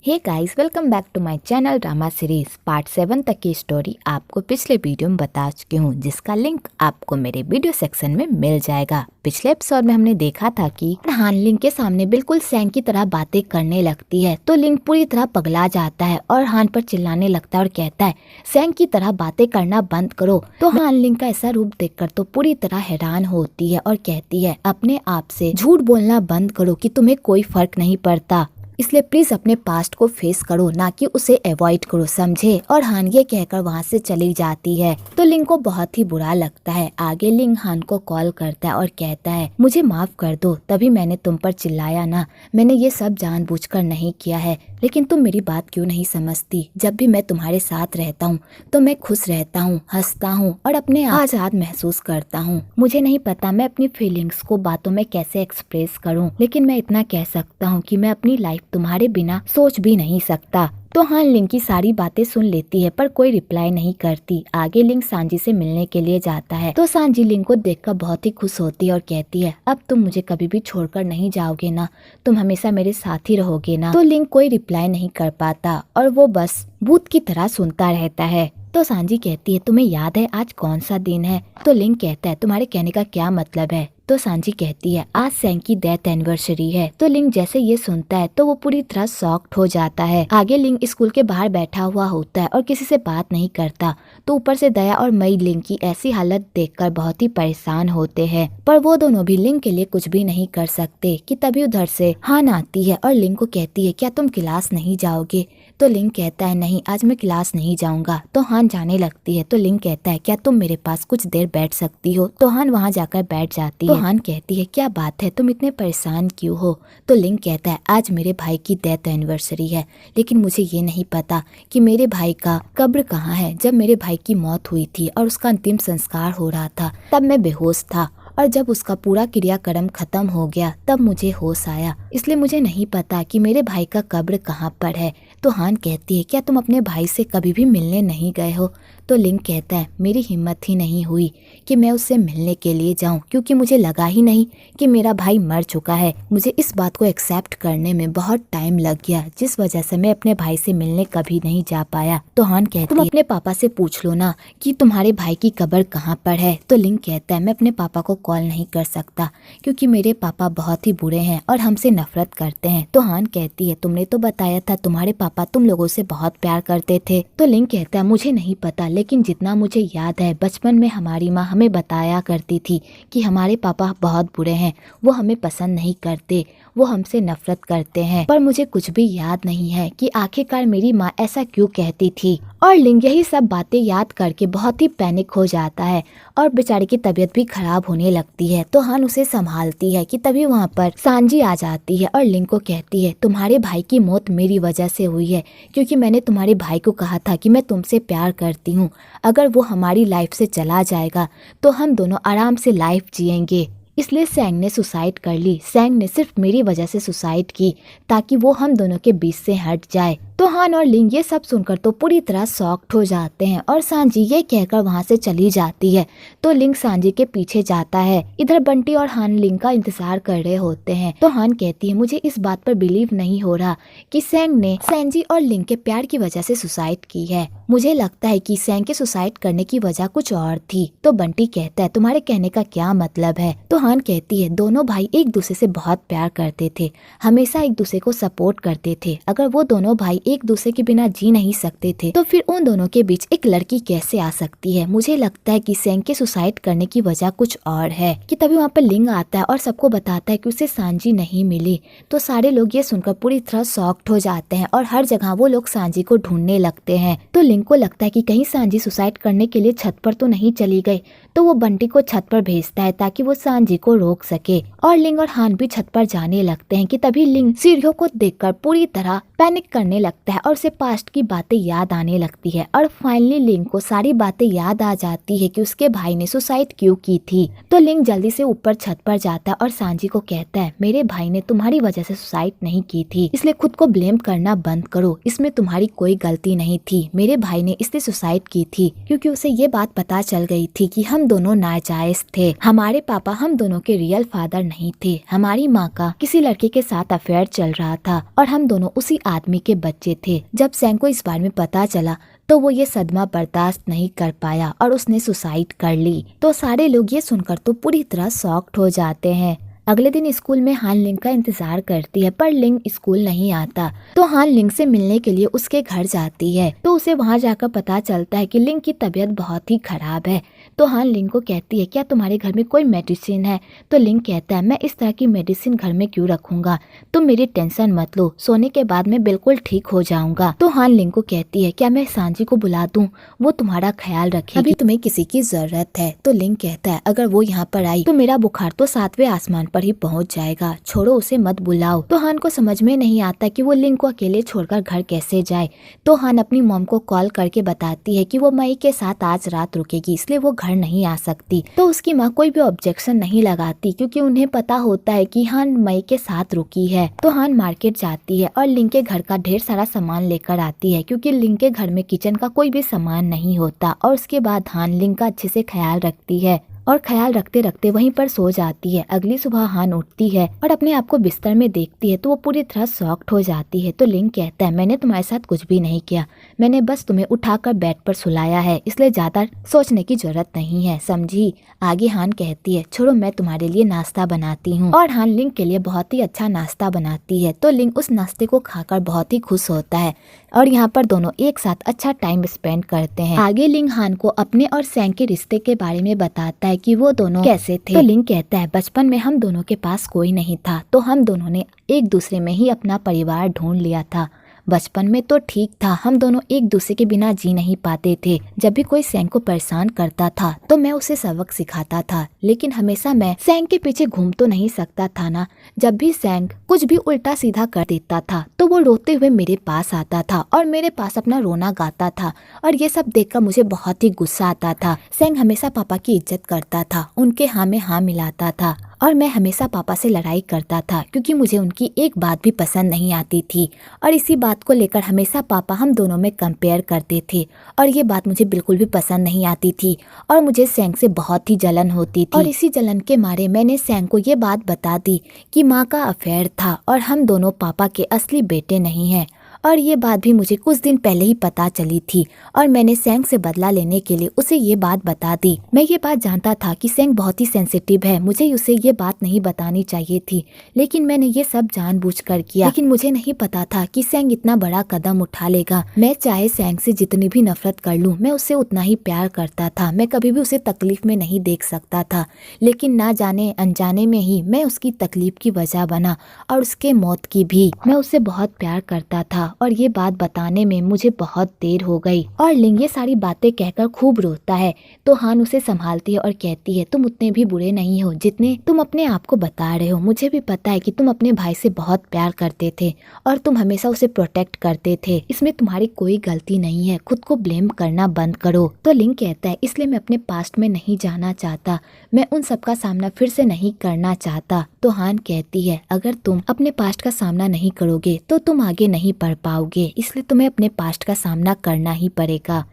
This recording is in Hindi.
Hey guys, welcome back to my channel drama series. Part 7 तक की स्टोरी आपको पिछले वीडियो में बता चुकी हूँ, जिसका लिंक आपको मेरे वीडियो सेक्शन में मिल जाएगा। पिछले एपिसोड में हमने देखा था कि हान लिंग के सामने बिल्कुल सैंग की तरह बातें करने लगती है, तो लिंग पूरी तरह पगला जाता है और हान पर चिल्लाने लगता है और कहता है सैंग की तरह बातें करना बंद करो। तो हान लिंग का ऐसा रूप देखकर तो पूरी तरह हैरान होती है और कहती है अपने आप से झूठ बोलना बंद करो कि तुम्हें कोई फर्क नहीं पड़ता, इसलिए प्लीज अपने पास्ट को फेस करो, ना कि उसे अवॉइड करो, समझे। और हान ये कहकर वहाँ से चली जाती है। तो लिंग को बहुत ही बुरा लगता है। आगे लिंग हान को कॉल करता है और कहता है मुझे माफ कर दो, तभी मैंने तुम पर चिल्लाया ना, मैंने ये सब जानबूझकर नहीं किया है, लेकिन तुम मेरी बात क्यों नहीं समझती। जब भी मैं तुम्हारे साथ रहता हूँ तो मैं खुश रहता हूँ, हंसता हूँ और अपने आजाद महसूस करता हूँ। मुझे नहीं पता मैं अपनी फीलिंग्स को बातों में कैसे एक्सप्रेस करूँ, लेकिन मैं इतना कह सकता हूँ कि मैं अपनी लाइफ तुम्हारे बिना सोच भी नहीं सकता। तो हान लिंग की सारी बातें सुन लेती है पर कोई रिप्लाई नहीं करती। आगे लिंग सांजी से मिलने के लिए जाता है, तो सांजी लिंग को देखकर बहुत ही खुश होती है और कहती है अब तुम मुझे कभी भी छोड़कर नहीं जाओगे ना, तुम हमेशा मेरे साथ ही रहोगे ना। तो लिंग कोई रिप्लाई नहीं कर पाता और वो बस भूत की तरह सुनता रहता है। तो सांजी कहती है तुम्हें याद है आज कौन सा दिन है। तो लिंग कहता है तुम्हारे कहने का क्या मतलब है। तो सांजी कहती है आज सैंग की डेथ एनिवर्सरी है। तो लिंग जैसे ये सुनता है तो वो पूरी तरह शॉक्ड हो जाता है। आगे लिंग स्कूल के बाहर बैठा हुआ होता है और किसी से बात नहीं करता। तो ऊपर से दया और मई लिंग की ऐसी हालत देखकर बहुत ही परेशान होते हैं, पर वो दोनों भी लिंग के लिए कुछ भी नहीं कर सकते कि तभी उधर से हान आती है और लिंग को कहती है क्या तुम क्लास नहीं जाओगे। तो लिंग कहता है नहीं, आज मैं क्लास नहीं जाऊंगा। तो हान जाने लगती है। तो लिंग कहता है क्या तुम मेरे पास कुछ देर बैठ सकती हो। तो हान वहाँ जाकर बैठ जाती है। तो हान कहती है क्या बात है, तुम इतने परेशान क्यों हो। तो लिंग कहता है आज मेरे भाई की डेथ एनिवर्सरी है, लेकिन मुझे ये नहीं पता कि मेरे भाई का कब्र कहाँ है। जब मेरे भाई की मौत हुई थी और उसका अंतिम संस्कार हो रहा था तब मैं बेहोश था, और जब उसका पूरा क्रियाक्रम खत्म हो गया तब मुझे होश आया, इसलिए मुझे नहीं पता कि मेरे भाई का कब्र कहाँ पर है। तो हान कहती है क्या तुम अपने भाई से कभी भी मिलने नहीं गए हो। तो लिंग कहता है मेरी हिम्मत ही नहीं हुई कि मैं उससे मिलने के लिए जाऊं, क्योंकि मुझे लगा ही नहीं कि मेरा भाई मर चुका है। मुझे इस बात को एक्सेप्ट करने में बहुत टाइम लग गया, जिस वजह से मैं अपने भाई से मिलने कभी नहीं जा पाया। तो हान कहती है तुम अपने पापा से पूछ लो ना कि तुम्हारे भाई की कब्र कहाँ पर है। तो लिंग कहता है मैं अपने पापा को कॉल नहीं कर सकता, क्योंकि मेरे पापा बहुत ही बुरे हैं और हमसे नफरत करते हैं। तो हान कहती है तुमने तो बताया था तुम्हारे पापा तुम लोगों से बहुत प्यार करते थे। तो लिंग कहता है मुझे नहीं पता, लेकिन जितना मुझे याद है बचपन में हमारी माँ हमें बताया करती थी कि हमारे पापा बहुत बुरे हैं, वो हमें पसंद नहीं करते, वो हमसे नफरत करते हैं। पर मुझे कुछ भी याद नहीं है कि आखिरकार मेरी माँ ऐसा क्यों कहती थी। और लिंग यही सब बातें याद करके बहुत ही पैनिक हो जाता है और बेचारी की तबीयत भी खराब होने लगती है। तो हान उसे संभालती है कि तभी वहाँ पर सांजी आ जाती है और लिंग को कहती है तुम्हारे भाई की मौत मेरी वजह से हुई है, क्योंकि मैंने तुम्हारे भाई को कहा था कि मैं तुमसे प्यार करती हूँ, अगर वो हमारी लाइफ से चला जाएगा तो हम दोनों आराम से लाइफ जिएंगे। इसलिए सैंग ने सुसाइड कर ली। सैंग ने सिर्फ मेरी वजह से सुसाइड की ताकि वो हम दोनों के बीच से हट जाए। तो हान और लिंग ये सब सुनकर तो पूरी तरह शॉक्ड हो जाते हैं और सांजी ये कहकर वहाँ से चली जाती है। तो लिंग सांजी के पीछे जाता है। इधर बंटी और हान लिंग का इंतजार कर रहे होते हैं। तो हान कहती है मुझे इस बात पर बिलीव नहीं हो रहा कि सैंग ने सैंजी और लिंग के प्यार की वजह से सुसाइड की है। मुझे लगता है कि सैंग के सुसाइड करने की वजह कुछ और थी। तो बंटी कहता है तुम्हारे कहने का क्या मतलब है। तो हान कहती है दोनों भाई एक दूसरे से बहुत प्यार करते थे, हमेशा एक दूसरे को सपोर्ट करते थे। अगर वो दोनों भाई एक दूसरे के बिना जी नहीं सकते थे तो फिर उन दोनों के बीच एक लड़की कैसे आ सकती है। मुझे लगता है कि सैंग के सुसाइड करने की वजह कुछ और है। कि तभी वहाँ पर लिंग आता है और सबको बताता है कि उसे सांजी नहीं मिली। तो सारे लोग ये सुनकर पूरी तरह शॉक्ड हो जाते हैं और हर जगह वो लोग सांजी को ढूंढने लगते हैं। तो लिंग को लगता है कि कहीं सांजी सुसाइड करने के लिए छत पर तो नहीं चली गई। तो वो बंटी को छत पर भेजता है ताकि वो सांजी को रोक सके। और लिंग और हान भी छत पर जाने लगते हैं कि तभी लिंग सीढ़ियों को देखकर पूरी तरह पैनिक करने लगता है और उसे पास्ट की बातें याद आने लगती है। और फाइनली लिंग को सारी बातें याद आ जाती है कि उसके भाई ने सुसाइड क्यों की थी। तो लिंग जल्दी से ऊपर छत पर जाता है और सांजी को कहता है मेरे भाई ने तुम्हारी वजह से सुसाइड नहीं की थी, इसलिए खुद को ब्लेम करना बंद करो, इसमें तुम्हारी कोई गलती नहीं थी। मेरे भाई ने इसलिए सुसाइड की थी क्योंकि उसे ये बात पता चल गई थी कि हम दोनों नाजायज थे, हमारे पापा हम दोनों के रियल फादर नहीं थे। हमारी माँ का किसी लड़के के साथ अफेयर चल रहा था और हम दोनों उसी आदमी के बच्चे थे। जब सैंग को इस बारे में पता चला तो वो ये सदमा बर्दाश्त नहीं कर पाया और उसने सुसाइड कर ली। तो सारे लोग ये सुनकर तो पूरी तरह शॉक्ड हो जाते हैं। अगले दिन स्कूल में हान लिंग का इंतजार करती है, पर लिंग स्कूल नहीं आता। तो हान लिंग से मिलने के लिए उसके घर जाती है। तो उसे वहाँ जाकर पता चलता है कि लिंग की तबीयत बहुत ही खराब है। तो हान लिंग को कहती है, क्या तुम्हारे घर में कोई मेडिसिन है? तो लिंग कहता है, मैं इस तरह की मेडिसिन घर में क्यों रखूंगा, तुम मेरी टेंशन मत लो, सोने के बाद मैं बिल्कुल ठीक हो जाऊंगा। तो हान लिंग को कहती है, क्या मैं सांजी को बुला दूं, वो तुम्हारा ख्याल रखेगी, अभी तुम्हें किसी की जरूरत है। तो लिंग कहता है, अगर वो यहाँ पर आई तो मेरा बुखार तो 7वें आसमान पर ही पहुंच जाएगा, छोड़ो उसे मत बुलाओ। तो हान को समझ में नहीं आता कि वो लिंग को अकेले छोड़कर घर कैसे जाए। तो हान अपनी मॉम को कॉल करके बताती है कि वो मई के साथ आज रात रुकेगी, इसलिए वो घर नहीं आ सकती। तो उसकी माँ कोई भी ऑब्जेक्शन नहीं लगाती क्योंकि उन्हें पता होता है कि हान मई के साथ रुकी है। तो हान मार्केट जाती है और लिंग के घर का ढेर सारा सामान लेकर आती है क्योंकि लिंग के घर में किचन का कोई भी सामान नहीं होता। और उसके बाद हान लिंग का अच्छे से ख्याल रखती है और ख्याल रखते रखते वहीं पर सो जाती है। अगली सुबह हान उठती है और अपने आप को बिस्तर में देखती है तो वो पूरी तरह शॉक्ड हो जाती है। तो लिंग कहता है, मैंने तुम्हारे साथ कुछ भी नहीं किया, मैंने बस तुम्हें उठाकर बेड पर सुलाया है, इसलिए ज्यादा सोचने की जरूरत नहीं है, समझी। आगे हान कहती है, छोड़ो मैं तुम्हारे लिए नाश्ता बनाती हूँ। और हान लिंग के लिए बहुत ही अच्छा नाश्ता बनाती है। तो लिंग उस नाश्ते को खाकर बहुत ही खुश होता है और यहाँ पर दोनों एक साथ अच्छा टाइम स्पेंड करते हैं। आगे लिंग हान को अपने और सैंग के रिश्ते के बारे में बताता है कि वो दोनों कैसे थे। तो लिंग कहता है, बचपन में हम दोनों के पास कोई नहीं था, तो हम दोनों ने एक दूसरे में ही अपना परिवार ढूंढ लिया था। बचपन में तो ठीक था, हम दोनों एक दूसरे के बिना जी नहीं पाते थे। जब भी कोई सैंग को परेशान करता था तो मैं उसे सबक सिखाता था, लेकिन हमेशा मैं सैंग के पीछे घूम तो नहीं सकता था ना। जब भी सैंग कुछ भी उल्टा सीधा कर देता था तो वो रोते हुए मेरे पास आता था और मेरे पास अपना रोना गाता था और ये सब देखकर मुझे बहुत ही गुस्सा आता था। सैंग हमेशा पापा की इज्जत करता था, उनके हाँ में हाँ मिलाता था और मैं हमेशा पापा से लड़ाई करता था क्योंकि मुझे उनकी एक बात भी पसंद नहीं आती थी। और इसी बात को लेकर हमेशा पापा हम दोनों में कंपेयर करते थे और ये बात मुझे बिल्कुल भी पसंद नहीं आती थी और मुझे सैंग से बहुत ही जलन होती थी। और इसी जलन के मारे मैंने सैंग को ये बात बता दी कि माँ का अफेयर था और हम दोनों पापा के असली बेटे नहीं हैं। और ये बात भी मुझे कुछ दिन पहले ही पता चली थी और मैंने सैंग से बदला लेने के लिए उसे ये बात बता दी। मैं ये बात जानता था कि सैंग बहुत ही सेंसिटिव है, मुझे उसे ये बात नहीं बतानी चाहिए थी, लेकिन मैंने ये सब जानबूझकर किया। लेकिन मुझे नहीं पता था कि सैंग इतना बड़ा कदम उठा लेगा। मैं चाहे सैंग से जितनी भी नफरत कर लूं, मैं उससे उतना ही प्यार करता था। मैं कभी भी उसे तकलीफ में नहीं देख सकता था, लेकिन ना जाने अनजाने में ही मैं उसकी तकलीफ की वजह बना और उसके मौत की भी। मैं उससे बहुत प्यार करता था और ये बात बताने में मुझे बहुत देर हो गई। और लिंग ये सारी बातें कहकर खूब रोता है। तो हान उसे संभालती है और कहती है, तुम उतने भी बुरे नहीं हो जितने तुम अपने आप को बता रहे हो। मुझे भी पता है कि तुम अपने भाई से बहुत प्यार करते थे और तुम हमेशा उसे प्रोटेक्ट करते थे, इसमें तुम्हारी कोई गलती नहीं है, खुद को ब्लेम करना बंद करो। तो लिंग कहता है, इसलिए मैं अपने पास्ट में नहीं जाना चाहता, मैं उन सब का सामना फिर से नहीं करना चाहता। तो हान कहती है, अगर तुम अपने पास्ट का सामना नहीं करोगे तो तुम आगे नहीं बढ़ पाओगे, इसलिए तुम्हें अपने पास्ट का सामना करना ही पड़ेगा।